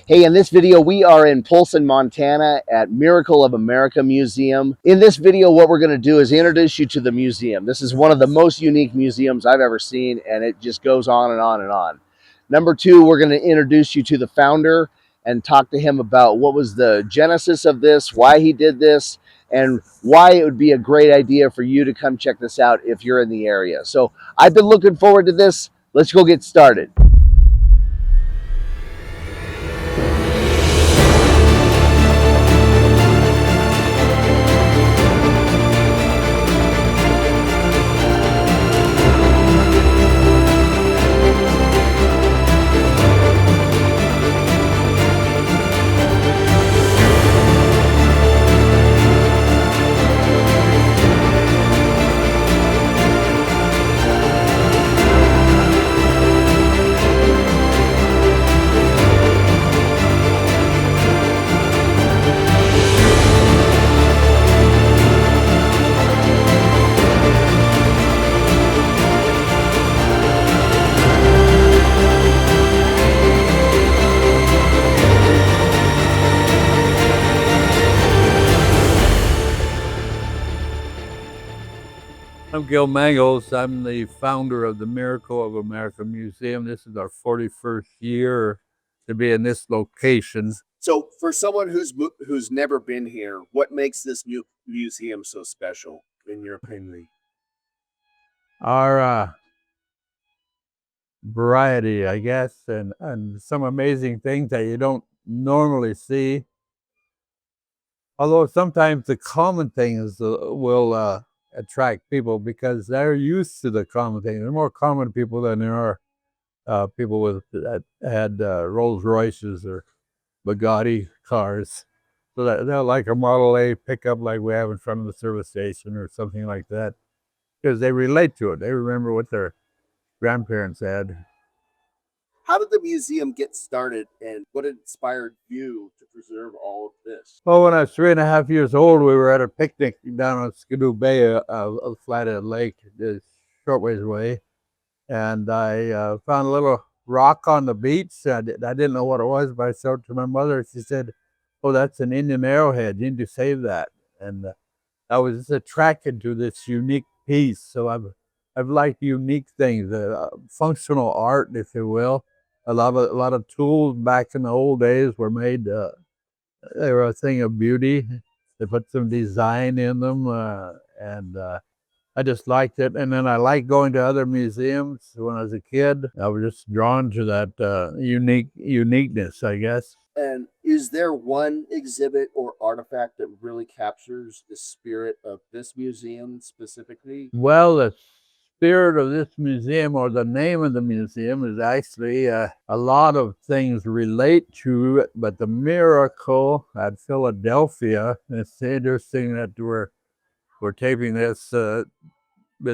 Hey, in this video, we are in Polson, Montana at Miracle of America Museum. In this video, what we're going to do is introduce you to the museum. This is one of the most unique museums I've ever seen, and it just goes on and on and on. Number two, we're going to introduce you to the founder and talk to him about what was the genesis of this, why he did this, and why it would be a great idea for you to come check this out if you're in the area. So I've been looking forward to this. Let's go get started. I'm Gil Mangels. I'm the founder of the Miracle of America Museum. This is our 41st year to be in this location. So for someone who's never been here, what makes this museum so special, in your opinion? Our variety, I guess, and some amazing things that you don't normally see. Although sometimes the common things will attract people because they're used to the common things. There are more common people than there are people that had Rolls Royces or Bugatti cars. So that they're like a Model A pickup like we have in front of the service station or something like that. Because they relate to it. They remember what their grandparents had. How did the museum get started, and what inspired you to preserve all of this? Well, when I was 3.5 years old, we were at a picnic down on Skidoo Bay, a Flathead Lake, a short ways away. And I found a little rock on the beach. I didn't know what it was, but I showed it to my mother. She said, "Oh, that's an Indian arrowhead. You need to save that." And I was just attracted to this unique piece. So I've liked unique things, functional art, if you will. A lot of tools back in the old days were made. They were a thing of beauty. They put some design in them, and I just liked it. And then I liked going to other museums when I was a kid. I was just drawn to that uniqueness, I guess. And is there one exhibit or artifact that really captures the spirit of this museum specifically? Well, the spirit of this museum, or the name of the museum, is actually a lot of things relate to it, but the Miracle at Philadelphia. It's interesting that we're taping this the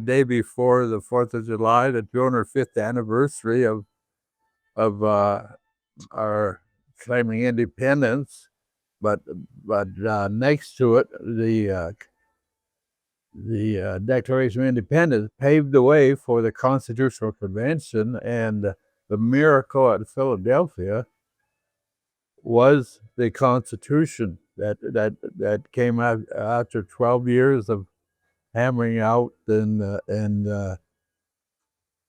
day before the 4th of July, the 205th anniversary of our claiming independence. But next to it, the Declaration of Independence paved the way for the Constitutional Convention, and the Miracle at Philadelphia was the Constitution that came out after 12 years of hammering out and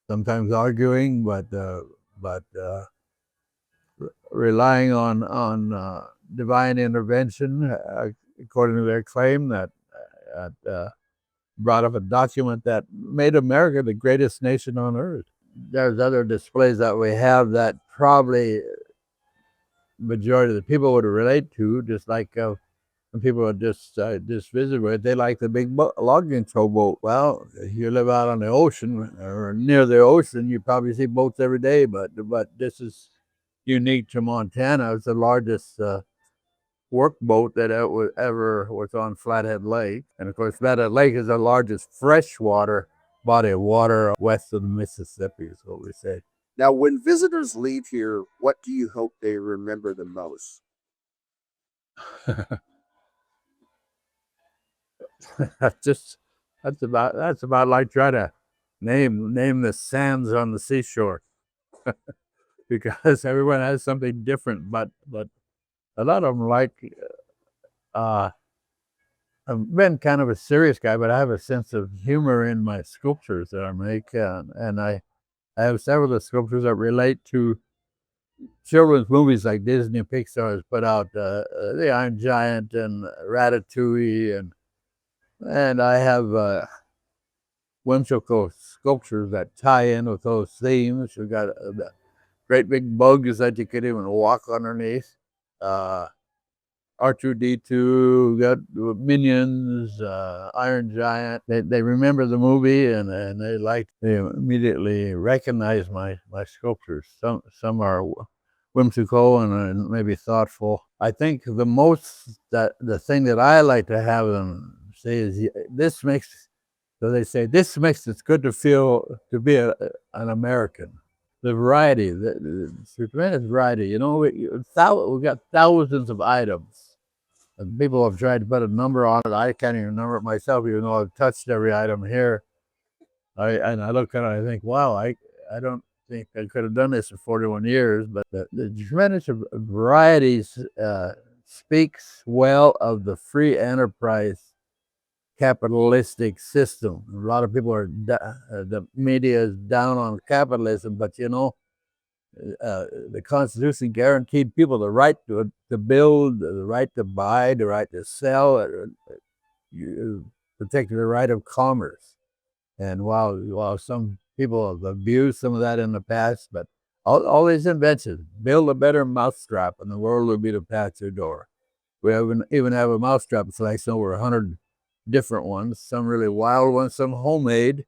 sometimes arguing, but relying on divine intervention, according to their claim, that brought up a document that made America the greatest nation on earth. There's other displays that we have that probably majority of the people would relate to, just like when people would just visit with, they like the big logging towboat. Well, if you live out on the ocean or near the ocean, you probably see boats every day, but this is unique to Montana. It's the largest workboat that ever was on Flathead Lake. And of course, Flathead Lake is the largest freshwater body of water west of the Mississippi, is what we say. Now, when visitors leave here, what do you hope they remember the most? that's about like trying to name the sands on the seashore. because everyone has something different. But a lot of them like. I've been kind of a serious guy, but I have a sense of humor in my sculptures that I make, and I have several of the sculptures that relate to children's movies like Disney and Pixar has put out, The Iron Giant and Ratatouille, and I have whimsical sculptures that tie in with those themes. We've got the great big bugs that you could even walk underneath. R2D2, got Minions, Iron Giant. They remember the movie and they immediately recognize my sculptures. Some are whimsical and maybe thoughtful. I think the thing that I like to have them say is this makes. So they say this makes it good to be an American. The variety, the tremendous variety. You know, we've got thousands of items. And people have tried to put a number on it. I can't even remember it myself, even though I've touched every item here. I look at it, I think, wow, I don't think I could have done this for 41 years. But the tremendous varieties speaks well of the free enterprise capitalistic system. A lot of people are, the media is down on capitalism, but you know, the Constitution guaranteed people the right to build, the right to buy, the right to sell, protected the right of commerce. And while some people have abused some of that in the past, but all these inventions, build a better mousetrap and the world will be the path to your door. We even have a mousetrap selection over 100 different ones, some really wild ones, some homemade.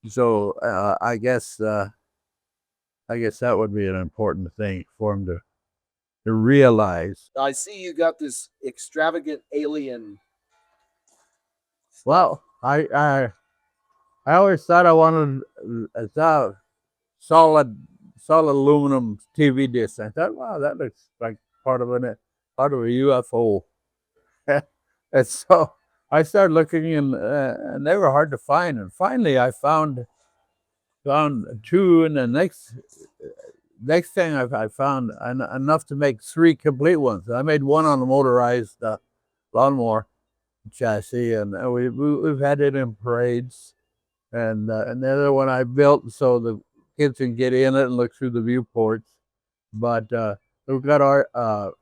So I guess that would be an important thing for them to realize. I see you got this extravagant alien. Well, I always thought I wanted a solid aluminum TV disc. I thought, wow, that looks like part of a UFO. And so I started looking, and they were hard to find. And finally, I found two, and the next thing I found enough to make three complete ones. I made one on the motorized lawnmower chassis, and we've had it in parades, and the other one I built so the kids can get in it and look through the viewports. But we've got our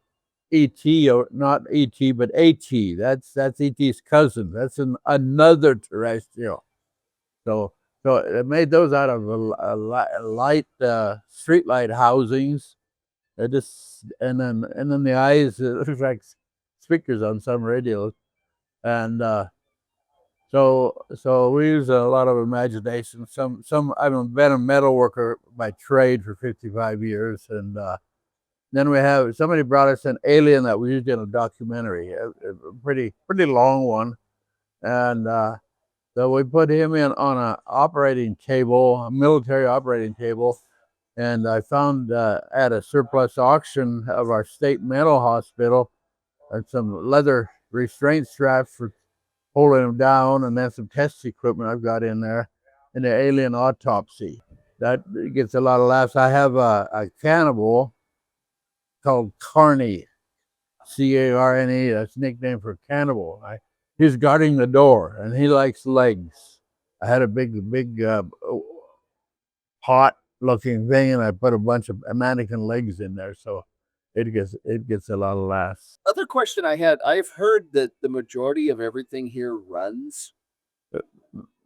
ET, or not ET, but AT. That's ET's cousin. That's another terrestrial. So it made those out of light street light housings. And then the eyes look like speakers on some radios, and so we use a lot of imagination. I've been a metal worker by trade for 55 years, and then somebody brought us an alien that we used in a documentary, a pretty long one, and so we put him in on a military operating table, and I found at a surplus auction of our state mental hospital some leather restraint straps for holding him down, and then some test equipment I've got in there, and the alien autopsy. That gets a lot of laughs. I have a cannibal called Carney, Carne. That's nickname for cannibal. He's guarding the door, and he likes legs. I had a big pot-looking thing, and I put a bunch of mannequin legs in there, so it gets a lot of laughs. Other question I had, I've heard that the majority of everything here runs.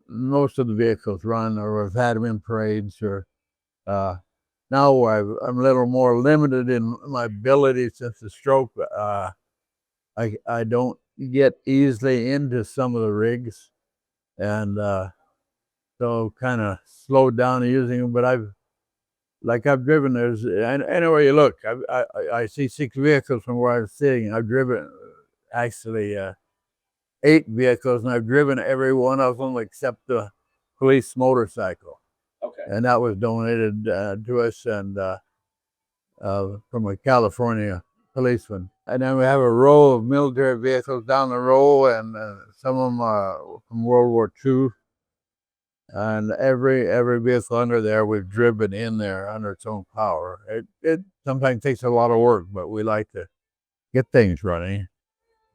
Most of the vehicles run, or I've had them in parades, or now I'm a little more limited in my ability since the stroke. I don't get easily into some of the rigs, and so kind of slowed down using them. But I've driven, anywhere you look, I see 6 vehicles from where I'm sitting. I've driven actually 8 vehicles, and I've driven every one of them except the police motorcycle. Okay. And that was donated to us and from a California policeman. And then we have a row of military vehicles down the row, and some of them are from World War II. And every vehicle under there, we've driven in there under its own power. It sometimes takes a lot of work, but we like to get things running.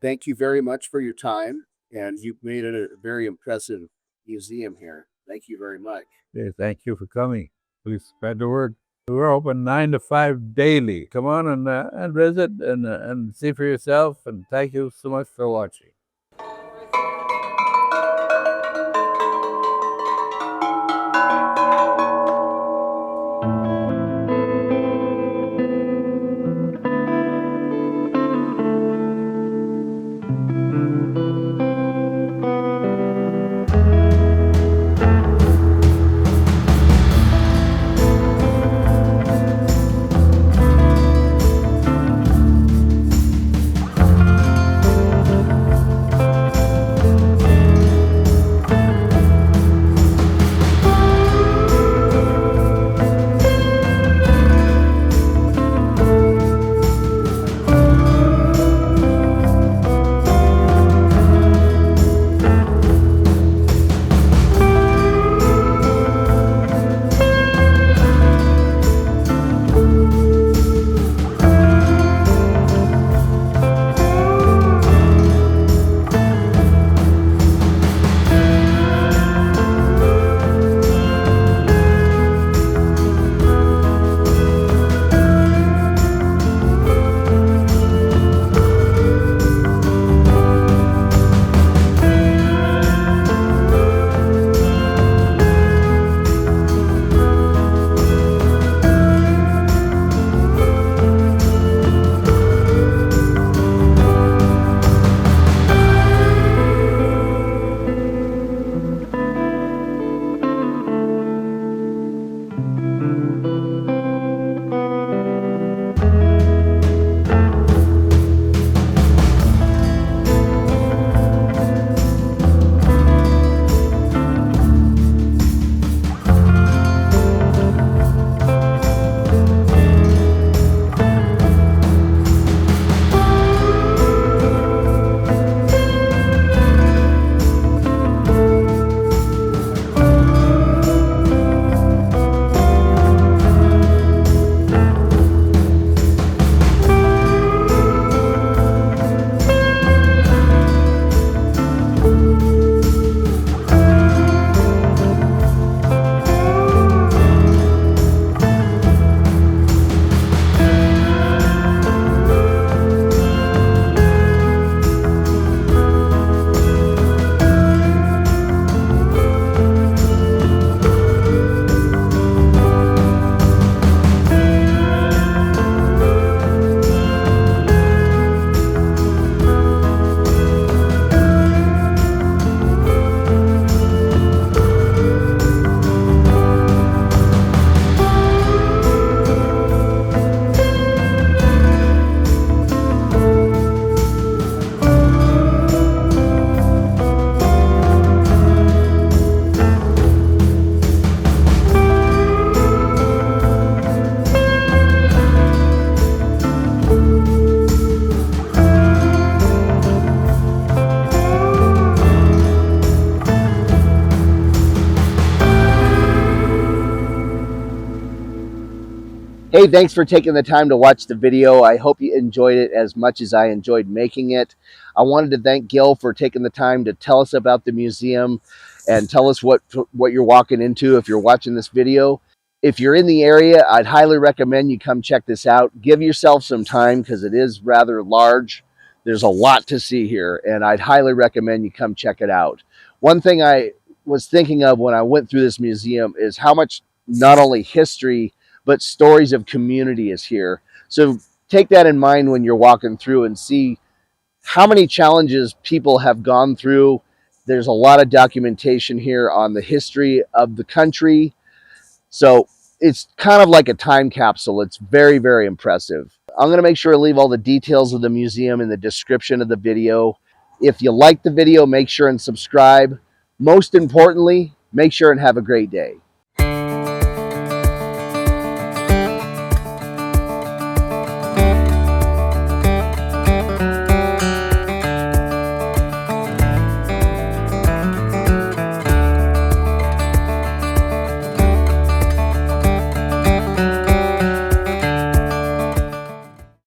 Thank you very much for your time, and you've made it a very impressive museum here. Thank you very much. Okay, thank you for coming. Please spread the word. We're open 9 to 5 daily. Come on and visit and see for yourself. And thank you so much for watching. Hey, thanks for taking the time to watch the video. I hope you enjoyed it as much as I enjoyed making it. I wanted to thank Gil for taking the time to tell us about the museum and tell us what you're walking into if you're watching this video. If you're in the area, I'd highly recommend you come check this out. Give yourself some time because it is rather large. There's a lot to see here, and I'd highly recommend you come check it out. One thing I was thinking of when I went through this museum is how much not only history but stories of community is here. So take that in mind when you're walking through and see how many challenges people have gone through. There's a lot of documentation here on the history of the country. So it's kind of like a time capsule. It's very, very impressive. I'm going to make sure to leave all the details of the museum in the description of the video. If you like the video, make sure and subscribe. Most importantly, make sure and have a great day.